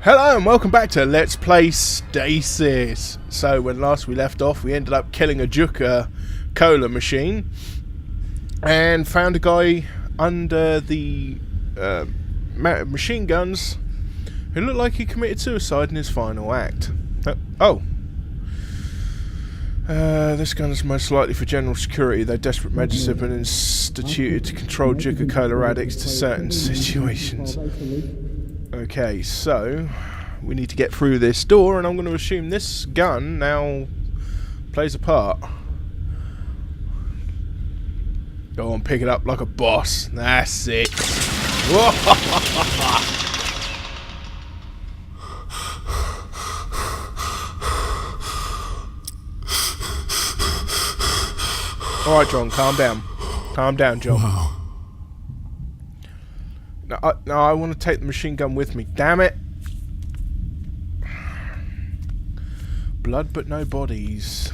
Hello and welcome back to Let's Play Stasis. So when last we left off, we ended up killing a Juka cola machine and found a guy under the machine guns who looked like he committed suicide in his final act. This gun is most likely for general security, though desperate measures have been instituted to control Juka cola addicts to certain situations. Okay, so we need to get through this door, and I'm going to assume this gun now plays a part. Go on, pick it up like a boss. That's it. Alright, John, calm down. Calm down, John. Wow. No, I want to take the machine gun with me. Damn it! Blood but no bodies.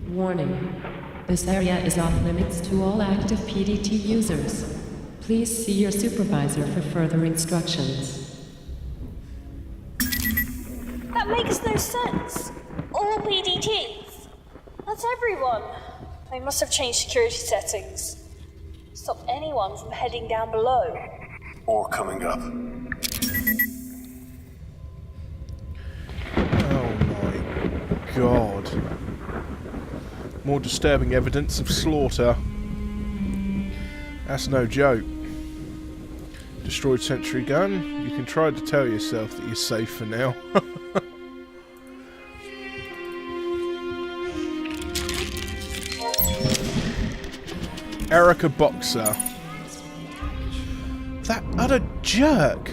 Warning. This area is off limits to all active PDT users. Please see your supervisor for further instructions. That makes no sense. All PDTs. That's everyone. They must have changed security settings. Stop anyone from heading down below. Or coming up. Oh my god. More disturbing evidence of slaughter. That's no joke. Destroyed sentry gun. You can try to tell yourself that you're safe for now. Erica Boxer. That utter jerk.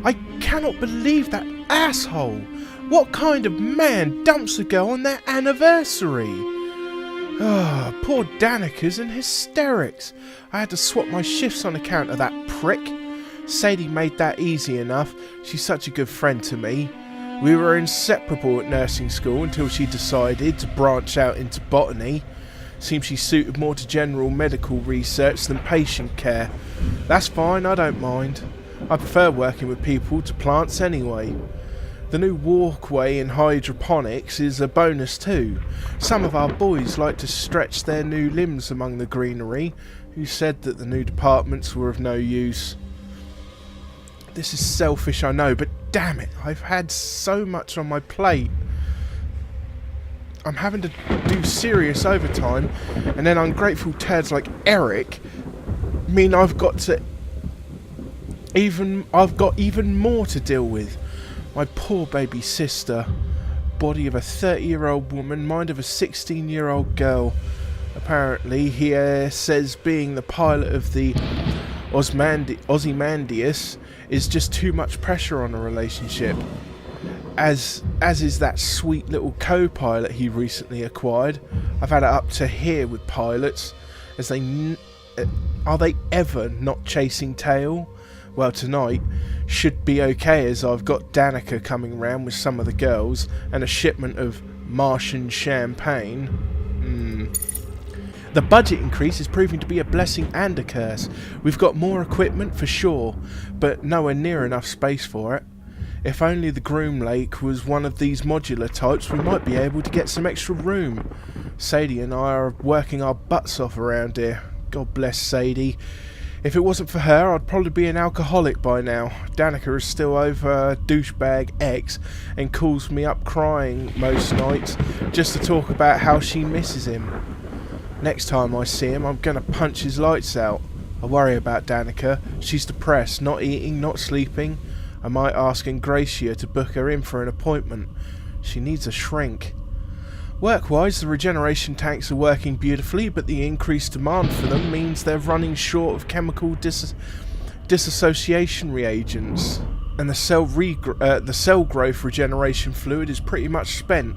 I cannot believe that asshole. What kind of man dumps a girl on their anniversary? Ah, poor Danica's in hysterics. I had to swap my shifts on account of that prick. Sadie made that easy enough. She's such a good friend to me. We were inseparable at nursing school until she decided to branch out into botany. Seems she's suited more to general medical research than patient care. That's fine, I don't mind. I prefer working with people to plants anyway. The new walkway in hydroponics is a bonus too. Some of our boys like to stretch their new limbs among the greenery. Who said that the new departments were of no use? This is selfish, I know, but damn it, I've had so much on my plate. I'm having to do serious overtime, and then ungrateful turds like Eric mean I've got even more to deal with. My poor baby sister, body of a 30-year-old woman, mind of a 16-year-old girl. Apparently, he says being the pilot of the Ozymandias is just too much pressure on a relationship. As is that sweet little co-pilot he recently acquired. I've had it up to here with pilots. Are they ever not chasing tail? Well, tonight should be okay, as I've got Danica coming round with some of the girls and a shipment of Martian champagne. The budget increase is proving to be a blessing and a curse. We've got more equipment for sure, but nowhere near enough space for it. If only the Groom Lake was one of these modular types, we might be able to get some extra room. Sadie and I are working our butts off around here. God bless Sadie. If it wasn't for her, I'd probably be an alcoholic by now. Danica is still over her douchebag ex and calls me up crying most nights just to talk about how she misses him. Next time I see him, I'm gonna punch his lights out. I worry about Danica. She's depressed, not eating, not sleeping. I might ask Ingracia to book her in for an appointment. She needs a shrink. Work-wise, the regeneration tanks are working beautifully, but the increased demand for them means they're running short of chemical disassociation reagents. And the cell growth regeneration fluid is pretty much spent.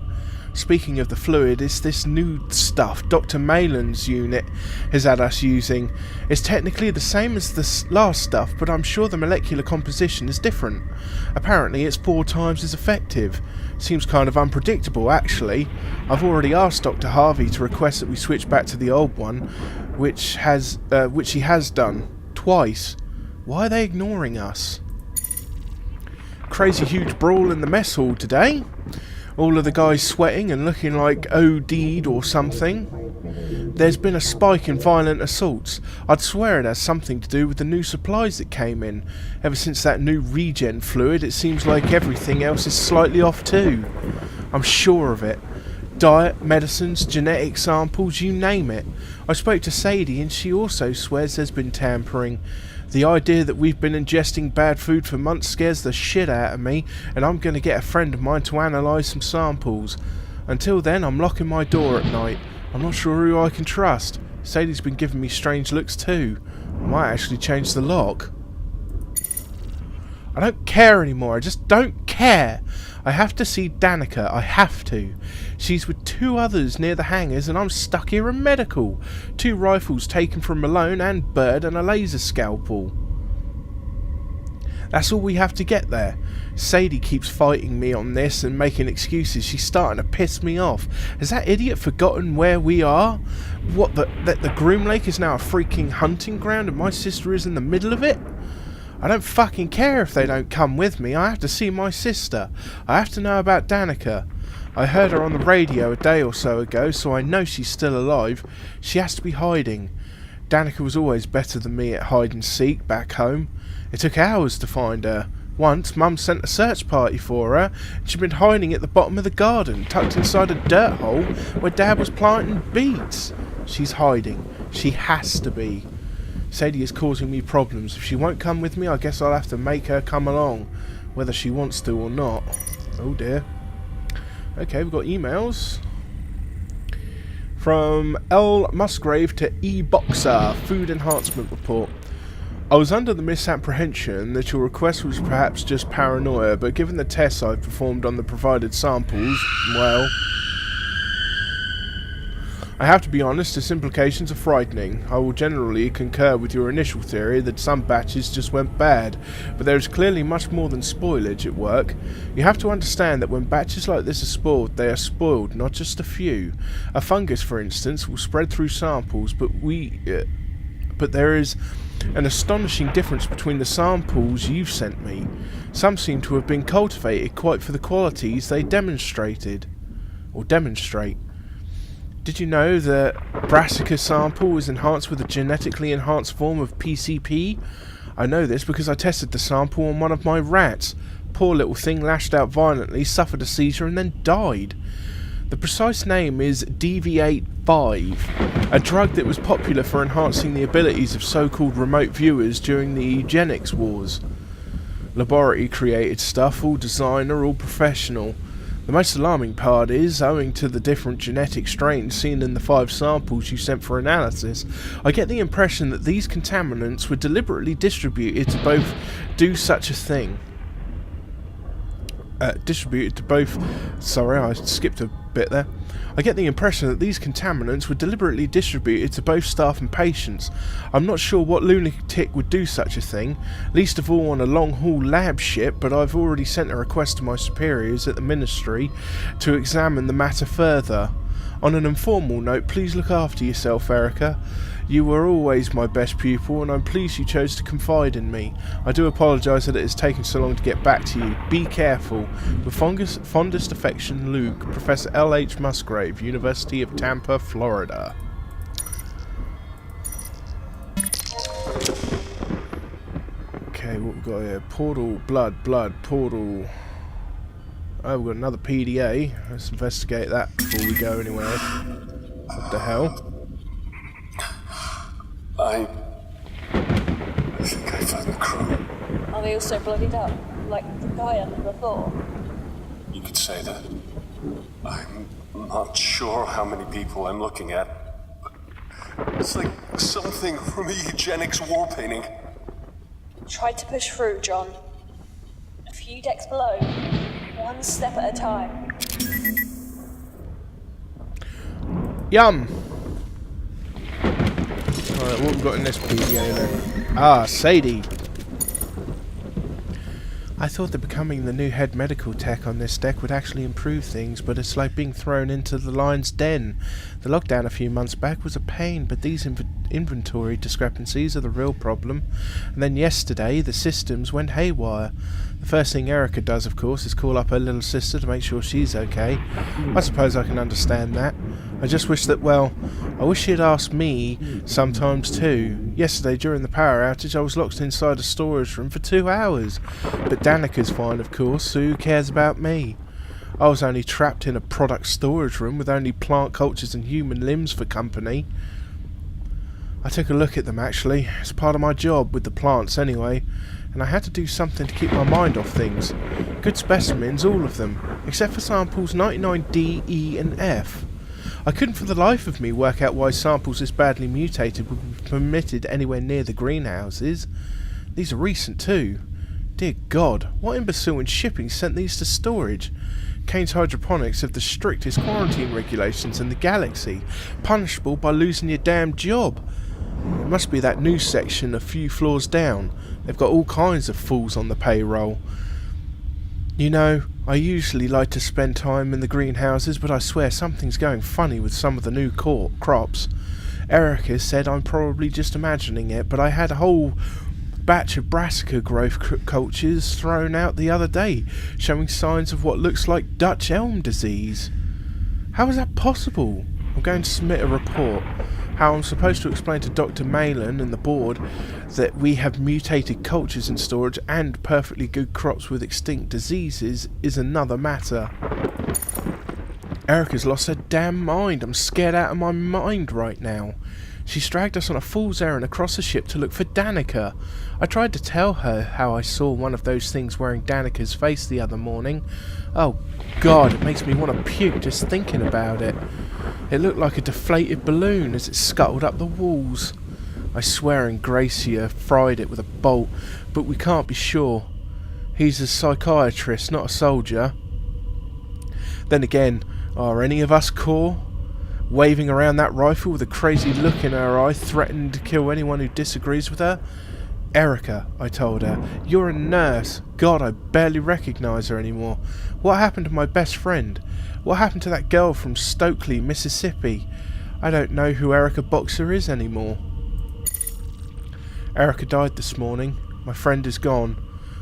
Speaking of the fluid, it's this new stuff Dr. Malin's unit has had us using. It's technically the same as the last stuff, but I'm sure the molecular composition is different. Apparently it's 4 times as effective. Seems kind of unpredictable, actually. I've already asked Dr. Harvey to request that we switch back to the old one, which he has done twice. Why are they ignoring us? Crazy huge brawl in the mess hall today. All of the guys sweating and looking like OD'd or something. There's been a spike in violent assaults. I'd swear it has something to do with the new supplies that came in. Ever since that new regen fluid, it seems like everything else is slightly off too. I'm sure of it. Diet, medicines, genetic samples, you name it. I spoke to Sadie and she also swears there's been tampering. The idea that we've been ingesting bad food for months scares the shit out of me, and I'm going to get a friend of mine to analyse some samples. Until then, I'm locking my door at night. I'm not sure who I can trust. Sadie's been giving me strange looks too. I might actually change the lock. I don't care anymore. I just don't care. I have to see Danica. I have to. She's with 2 others near the hangars and I'm stuck here in medical. 2 rifles taken from Malone and Bird and a laser scalpel. That's all we have to get there. Sadie keeps fighting me on this and making excuses. She's starting to piss me off. Has that idiot forgotten where we are? What, that the Groom Lake is now a freaking hunting ground and my sister is in the middle of it? I don't fucking care if they don't come with me. I have to see my sister. I have to know about Danica. I heard her on the radio a day or so ago, so I know she's still alive. She has to be hiding. Danica was always better than me at hide and seek back home. It took hours to find her. Once, Mum sent a search party for her, and she'd been hiding at the bottom of the garden, tucked inside a dirt hole where Dad was planting beets. She's hiding. She has to be. Sadie is causing me problems. If she won't come with me, I guess I'll have to make her come along, whether she wants to or not. Oh dear. Okay, we've got emails. From L. Musgrave to E. Boxer, Food Enhancement Report. I was under the misapprehension that your request was perhaps just paranoia, but given the tests I've performed on the provided samples, well, I have to be honest, its implications are frightening. I will generally concur with your initial theory that some batches just went bad, but there is clearly much more than spoilage at work. You have to understand that when batches like this are spoiled, they are spoiled, not just a few. A fungus, for instance, will spread through samples, but there is an astonishing difference between the samples you've sent me. Some seem to have been cultivated quite for the qualities they demonstrate. Did you know that Brassica sample was enhanced with a genetically enhanced form of PCP? I know this because I tested the sample on one of my rats. Poor little thing lashed out violently, suffered a seizure and then died. The precise name is DV85, a drug that was popular for enhancing the abilities of so-called remote viewers during the eugenics wars. Laboratory created stuff, all designer, all professional. The most alarming part is, owing to the different genetic strains seen in the 5 samples you sent for analysis, I get the impression that these contaminants were deliberately distributed to both do such a thing. Sorry, I skipped a bit there. I get the impression that these contaminants were deliberately distributed to both staff and patients. I'm not sure what lunatic would do such a thing, least of all on a long-haul lab ship, but I've already sent a request to my superiors at the Ministry to examine the matter further. On an informal note, please look after yourself, Erica. You were always my best pupil, and I'm pleased you chose to confide in me. I do apologise that it has taken so long to get back to you. Be careful. With fondest affection, Luke, Professor L.H. Musgrave, University of Tampa, Florida. Okay, what we've got here? Portal, blood, portal. Oh, we've got another PDA. Let's investigate that before we go anywhere. What the hell? I think I found the crew. Are they also bloodied up, like the guy under the floor? You could say that. I'm not sure how many people I'm looking at. It's like something from a eugenics war painting. Try to push through, John. A few decks below, one step at a time. Yum! Alright, what have we got in this PDA then? Ah, Sadie! I thought that becoming the new head medical tech on this deck would actually improve things, but it's like being thrown into the lion's den. The lockdown a few months back was a pain, but these inventory discrepancies are the real problem. And then yesterday, the systems went haywire. The first thing Erica does, of course, is call up her little sister to make sure she's okay. I suppose I can understand that. I just wish that, well, I wish she'd asked me sometimes too. Yesterday, during the power outage, I was locked inside a storage room for 2 hours. But Danica's fine, of course, so who cares about me? I was only trapped in a product storage room with only plant cultures and human limbs for company. I took a look at them, actually. It's part of my job, with the plants anyway. And I had to do something to keep my mind off things. Good specimens, all of them, except for samples 99D, E and F. I couldn't for the life of me work out why samples this badly mutated would be permitted anywhere near the greenhouses. These are recent too. Dear God, what imbecile in shipping sent these to storage? Kane's hydroponics have the strictest quarantine regulations in the galaxy, punishable by losing your damn job. It must be that news section a few floors down. They've got all kinds of fools on the payroll. You know, I usually like to spend time in the greenhouses, but I swear something's going funny with some of the new crops. Erica said I'm probably just imagining it, but I had a whole batch of brassica growth cultures thrown out the other day, showing signs of what looks like Dutch elm disease. How is that possible? I'm going to submit a report. How I'm supposed to explain to Dr. Malin and the board that we have mutated cultures in storage and perfectly good crops with extinct diseases is another matter. Erica's lost her damn mind. I'm scared out of my mind right now. She's dragged us on a fool's errand across the ship to look for Danica. I tried to tell her how I saw one of those things wearing Danica's face the other morning. Oh God, it makes me want to puke just thinking about it. It looked like a deflated balloon as it scuttled up the walls. I swear Ingracia fried it with a bolt, but we can't be sure. He's a psychiatrist, not a soldier. Then again, are any of us core? Waving around that rifle with a crazy look in her eye, threatening to kill anyone who disagrees with her? Erica, I told her, you're a nurse. God, I barely recognise her anymore. What happened to my best friend? What happened to that girl from Stokely, Mississippi? I don't know who Erica Boxer is anymore. Erica died this morning. My friend is gone.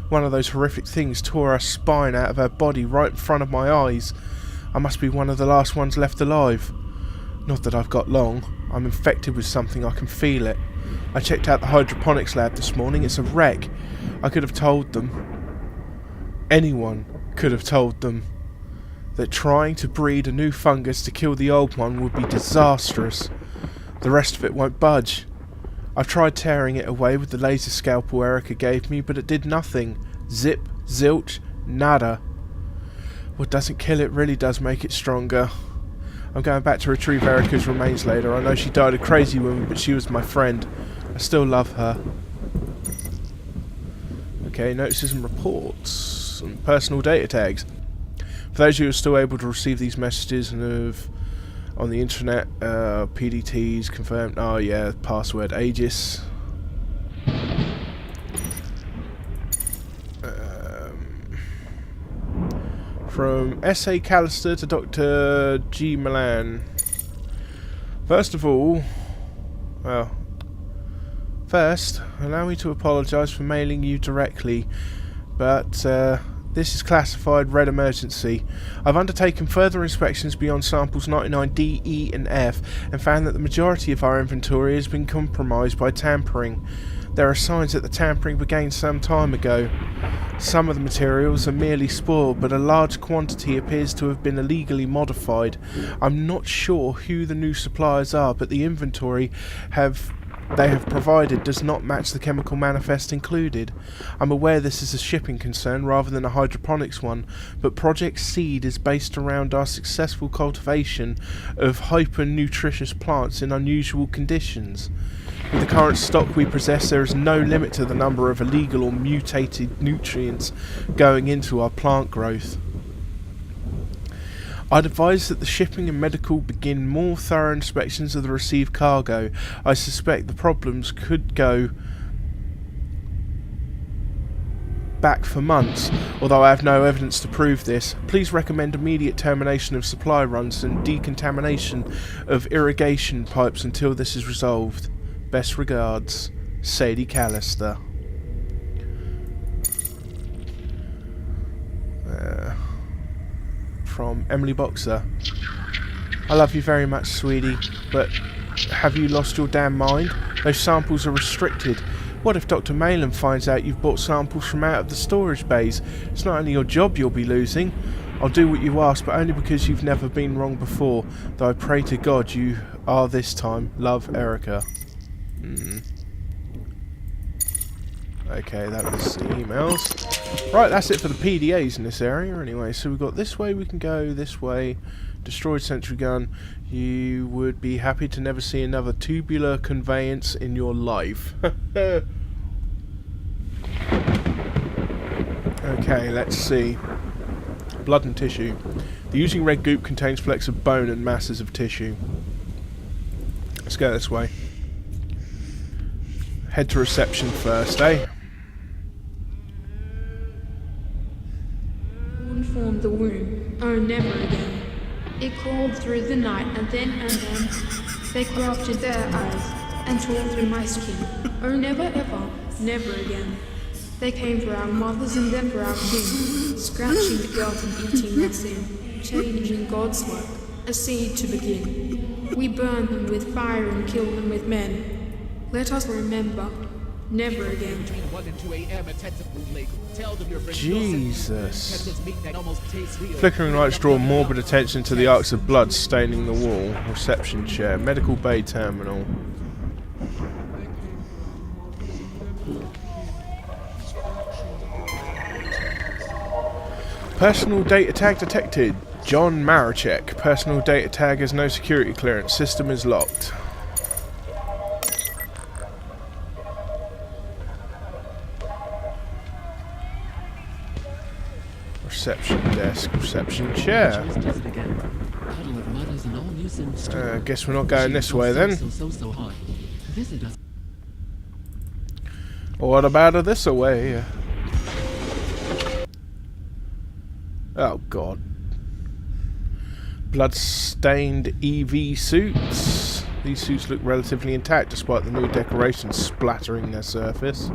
One of those horrific things tore her spine out of her body right in front of my eyes. I must be one of the last ones left alive. Not that I've got long. I'm infected with something, I can feel it. I checked out the hydroponics lab this morning. It's a wreck. I could have told them. Anyone could have told them that trying to breed a new fungus to kill the old one would be disastrous. The rest of it won't budge. I've tried tearing it away with the laser scalpel Erica gave me, but it did nothing. Zip, zilch, nada. What doesn't kill it really does make it stronger. I'm going back to retrieve Erica's remains later. I know she died a crazy woman, but she was my friend. I still love her. Okay, notices and reports. And personal data tags. For those of you who are still able to receive these messages and have on the internet, PDTs confirmed. Oh yeah, password Aegis. From S.A. Callister to Dr. G. Milan. First, allow me to apologise for mailing you directly, but this is classified red emergency. I've undertaken further inspections beyond samples 99D, E and F and found that the majority of our inventory has been compromised by tampering. There are signs that the tampering began some time ago. Some of the materials are merely spoiled, but a large quantity appears to have been illegally modified. I'm not sure who the new suppliers are, but the inventory they have provided does not match the chemical manifest included. I'm aware this is a shipping concern rather than a hydroponics one, but Project Seed is based around our successful cultivation of hyper-nutritious plants in unusual conditions. With the current stock we possess, there is no limit to the number of illegal or mutated nutrients going into our plant growth. I'd advise that the shipping and medical begin more thorough inspections of the received cargo. I suspect the problems could go back for months, although I have no evidence to prove this. Please recommend immediate termination of supply runs and decontamination of irrigation pipes until this is resolved. Best regards, Sadie Callister. From Emily Boxer. I love you very much, sweetie, but have you lost your damn mind? Those samples are restricted. What if Dr. Malin finds out you've bought samples from out of the storage bays? It's not only your job you'll be losing. I'll do what you ask, but only because you've never been wrong before, though I pray to God you are this time. Love, Erica. Okay, that was the emails. Right, that's it for the PDAs in this area anyway. So we've got this way we can go, this way. Destroyed sentry gun. You would be happy to never see another tubular conveyance in your life. Okay, let's see. Blood and tissue. The oozing red goop contains flecks of bone and masses of tissue. Let's go this way. Head to reception first, eh? Formed the womb, oh never again. It crawled through the night and then they crafted their eyes and tore through my skin. Oh never ever, never again. They came for our mothers and then for our king, scratching the girls and eating their sin, changing God's work, a seed to begin. We burn them with fire and kill them with men. Let us remember, never again. Jesus. Flickering lights draw morbid attention to the arcs of blood staining the wall. Reception chair. Medical bay terminal. Personal data tag detected. John Marachek. Personal data tag has no security clearance. System is locked. Reception desk, reception chair. Guess we're not going this way then. What about this way? Oh god. Blood-stained EV suits. These suits look relatively intact despite the new decorations splattering their surface.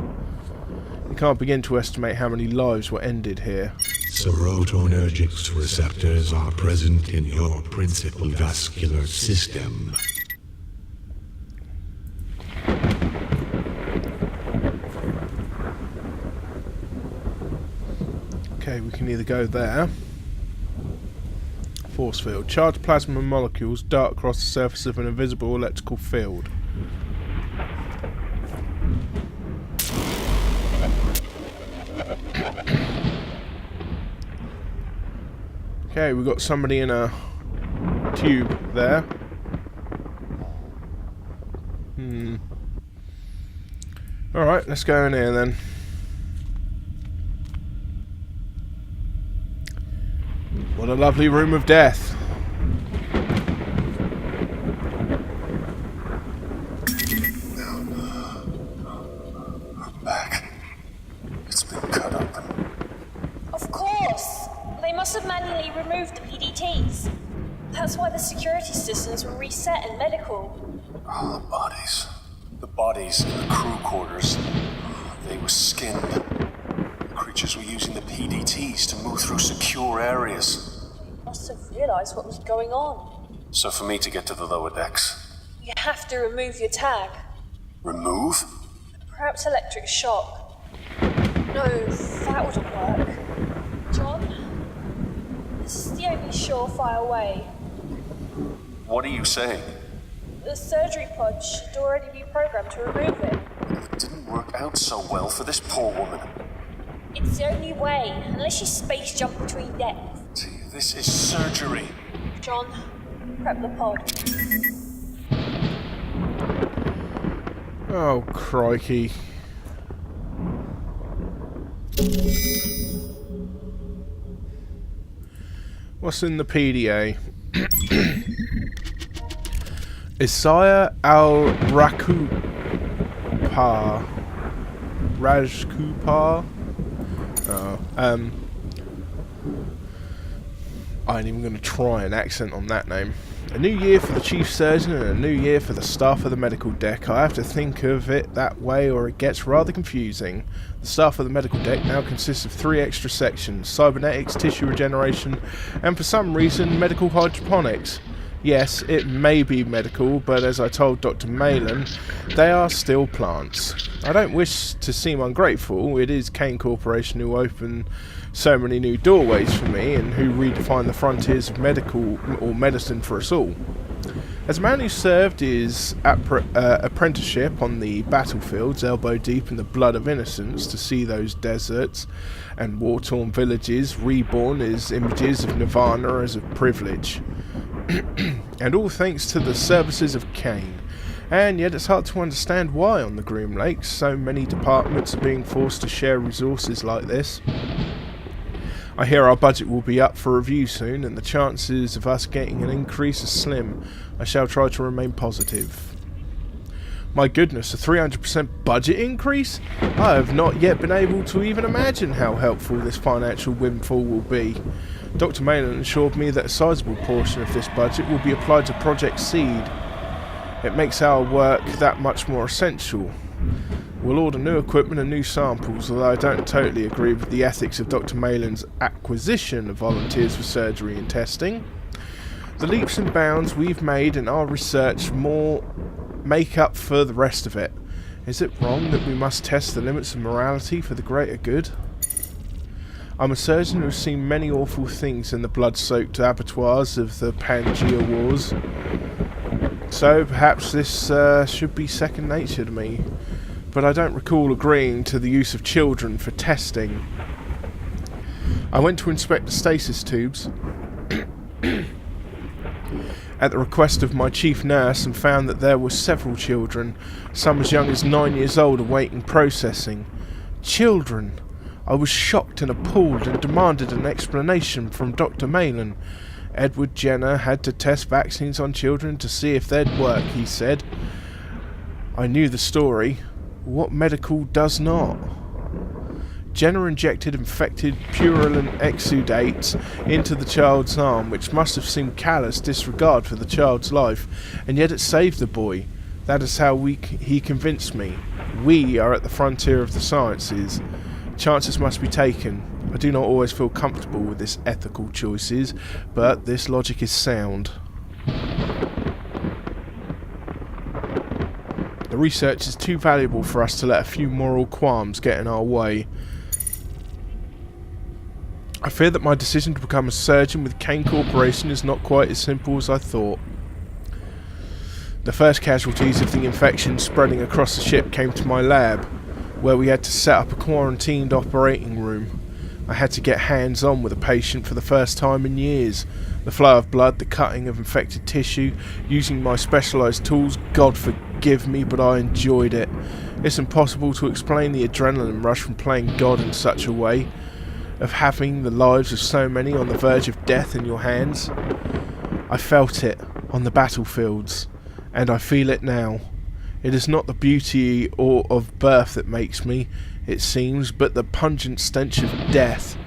You can't begin to estimate how many lives were ended here. Serotonergic receptors are present in your principal vascular system. Okay, we can either go there. Force field. Charged plasma molecules dart across the surface of an invisible electrical field. Okay, we've got somebody in a tube there. Alright, let's go in here then. What a lovely room of death. Back. It's been cut open. Of course! They must have manually removed the PDTs. That's why the security systems were reset in medical. Oh, the bodies. The bodies in the crew quarters. They were skinned. The creatures were using the PDTs to move through secure areas. Must have realized what was going on. So for me to get to the lower decks... You have to remove your tag. Remove? Perhaps electric shock. No, that wouldn't work. John? This is the only surefire way. What are you saying? The surgery pod should already be programmed to remove it. It didn't work out so well for this poor woman. It's the only way, unless you space jump between decks. See, this is surgery. John, prep the pod. Oh, crikey. What's in the PDA? Isaiah al-Rakupar. Rajkupar? I ain't even going to try an accent on that name. A new year for the chief surgeon and a new year for the staff of the medical deck. I have to think of it that way or it gets rather confusing. The staff of the medical deck now consists of 3 extra sections: cybernetics, tissue regeneration, and for some reason medical hydroponics. Yes, it may be medical, but as I told Dr. Malin, they are still plants. I don't wish to seem ungrateful. It is Kane Corporation who opened so many new doorways for me and who redefined the frontiers of medical or medicine for us all. As a man who served his apprenticeship on the battlefields, elbow deep in the blood of innocents, to see those deserts and war-torn villages reborn as images of nirvana as a privilege. And all thanks to the services of Kane. And yet it's hard to understand why on the Groom Lakes so many departments are being forced to share resources like this. I hear our budget will be up for review soon, and the chances of us getting an increase are slim. I shall try to remain positive. My goodness, a 300% budget increase? I have not yet been able to even imagine how helpful this financial windfall will be. Dr. Malin assured me that a sizable portion of this budget will be applied to Project Seed. It makes our work that much more essential. We'll order new equipment and new samples, although I don't totally agree with the ethics of Dr. Malin's acquisition of volunteers for surgery and testing. The leaps and bounds we've made in our research more make up for the rest of it. Is it wrong that we must test the limits of morality for the greater good? I'm a surgeon who has seen many awful things in the blood-soaked abattoirs of the Pangea Wars, so perhaps this should be second nature to me. But I don't recall agreeing to the use of children for testing. I went to inspect the stasis tubes at the request of my chief nurse and found that there were several children, some as young as 9 years old, awaiting processing. Children! I was shocked and appalled and demanded an explanation from Dr. Malin. Edward Jenner had to test vaccines on children to see if they'd work, he said. I knew the story. What medical does not? Jenner injected infected purulent exudates into the child's arm, which must have seemed callous disregard for the child's life, and yet it saved the boy. That is how he convinced me. We are at the frontier of the sciences. Chances must be taken. I do not always feel comfortable with this ethical choices, but this logic is sound. The research is too valuable for us to let a few moral qualms get in our way. I fear that my decision to become a surgeon with Kane Corporation is not quite as simple as I thought. The first casualties of the infection spreading across the ship came to my lab, where we had to set up a quarantined operating room. I had to get hands-on with a patient for the first time in years. The flow of blood, the cutting of infected tissue, using my specialised tools, God forgive me, but I enjoyed it. It's impossible to explain the adrenaline rush from playing God in such a way, of having the lives of so many on the verge of death in your hands. I felt it on the battlefields, and I feel it now. It is not the beauty or of birth that makes me, it seems, but the pungent stench of death.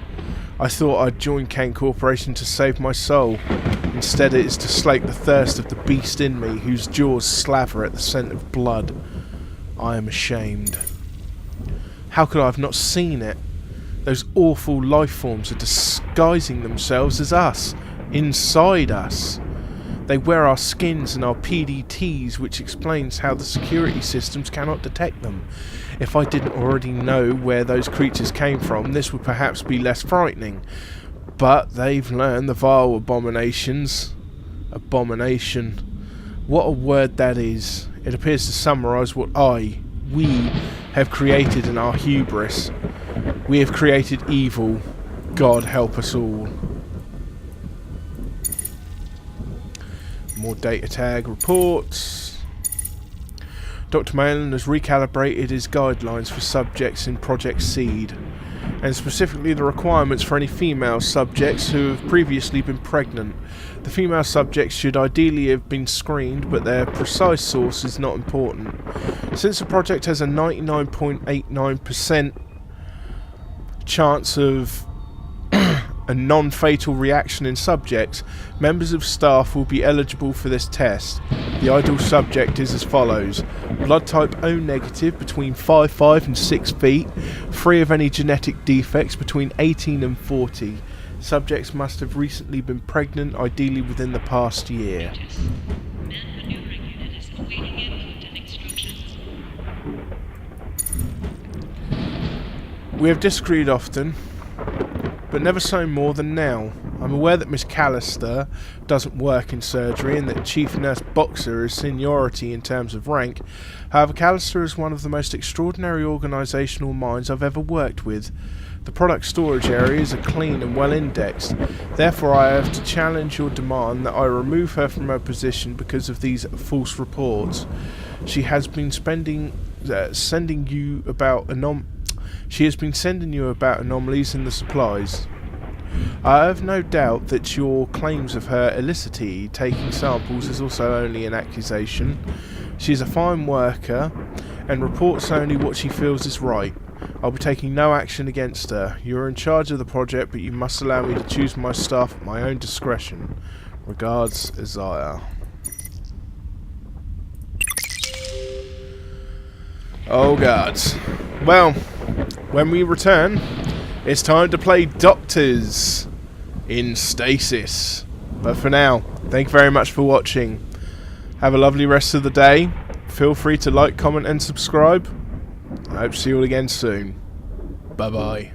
I thought I'd join Kane Corporation to save my soul. Instead it is to slake the thirst of the beast in me, whose jaws slaver at the scent of blood. I am ashamed. How could I have not seen it? Those awful life forms are disguising themselves as us, inside us. They wear our skins and our PDTs, which explains how the security systems cannot detect them. If I didn't already know where those creatures came from, this would perhaps be less frightening. But they've learned the vile abominations. Abomination. What a word that is. It appears to summarise what we have created in our hubris. We have created evil. God help us all. More data tag reports. Dr. Malin has recalibrated his guidelines for subjects in Project Seed. and specifically the requirements for any female subjects who have previously been pregnant. The female subjects should ideally have been screened, but their precise source is not important. Since the project has a 99.89% chance of a non-fatal reaction in subjects, members of staff will be eligible for this test. The ideal subject is as follows: blood type O negative between 5'5" and 6 feet, free of any genetic defects between 18 and 40. Subjects must have recently been pregnant, ideally within the past year. We have disagreed often, but never so more than now. I'm aware that Miss Callister doesn't work in surgery and that Chief Nurse Boxer is seniority in terms of rank. However, Callister is one of the most extraordinary organisational minds I've ever worked with. The product storage areas are clean and well indexed. Therefore, I have to challenge your demand that I remove her from her position because of these false reports. She has been sending you about anomalies in the supplies. I have no doubt that your claims of her illicitly taking samples is also only an accusation. She is a fine worker and reports only what she feels is right. I'll be taking no action against her. You are in charge of the project, but you must allow me to choose my staff at my own discretion. Regards, Isaiah. Oh gods. Well, when we return, it's time to play doctors in Stasis. But for now, thank you very much for watching. Have a lovely rest of the day. Feel free to like, comment and subscribe. I hope to see you all again soon. Bye bye.